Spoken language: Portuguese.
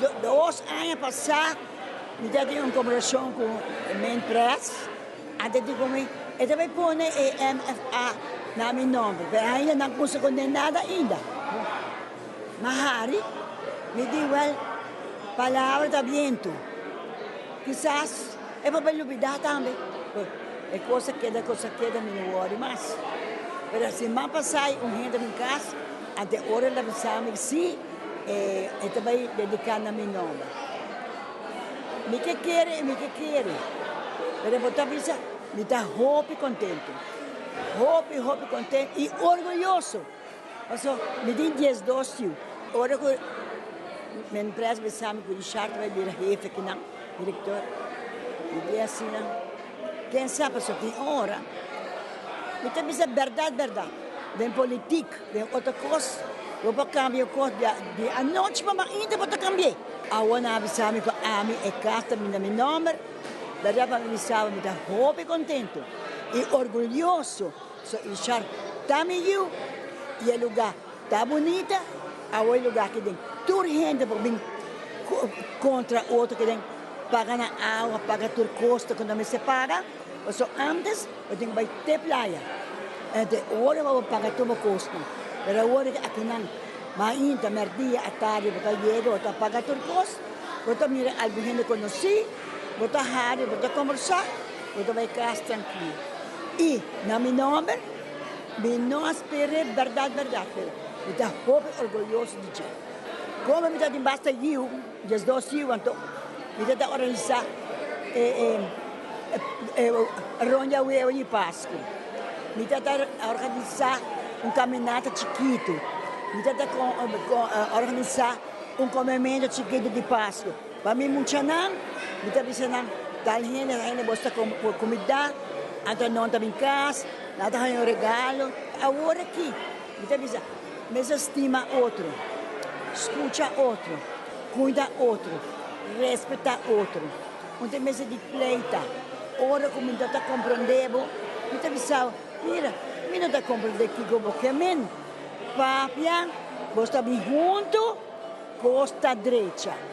2 anos passados, eu tive uma conversação com a minha empresa, até de comer, e também pôr MFA na meu nome, mas ainda não consigo nada ainda. Mas Harry me disse, palavra de viento, quizás é para olvidar também. É coisa queda, me não worry mais. Mas a semana passada, gente em casa, até a hora da visão, sim, e também dedicando a meu nome. Me que quer. Mas eu vou pensar, me dá hope contente. Hope contente e orgulhoso. Also, me dá 10 doces. Ora que minha empresa me sabe que o Richard vai vir a chefe aqui, não, diretor. Me diz assim, não. Quem sabe, só tem hora. Me tem que ser verdade. Vem política, vem outra coisa. Vou para cambiar a coisa de a noite, mas ainda vou cambiar. A ona avisar-me que a mim é casta, meu nome. Daí para me sabe, me dá hope contente. E orgulhoso. So, Richard, está meio e o lugar está bonita. A o lugar que tem toda gente para vir contra outro que tem paga na água, paga por costa quando me separa. So, antes, eu tenho que ter praia. Então, agora eu vou pagar toda a costa. Mas agora aqui não. Mas ainda, merdia, à tarde, eu vou chegar, eu vou pagar toda a costa. Eu vou mirar alguém que conheci, vou estar vou conversar, vou ficar tranquilo. E, na meu nome, não espere verdade. Me dá hope orgulhoso de ti. Como me dá de basta eu, as 2 eu, então, me dá organizar Ronda Ueu e Páscoa. Me dá organizar caminhada chiquito. Me dá organizar comimento chiquito de Páscoa. Para mim, muito não, me dá pensando, tal gente gosta de comida, então não está em casa, nada é regalo. Agora aqui, me dá pensando, me estima outro, escuta outro, cuida outro, respeita outro. Não tem mesa de pleita. Ora, como não está compreendendo, não está pensando, mira, não está compreendendo que como que men, papia, gosta de junto, costa direita.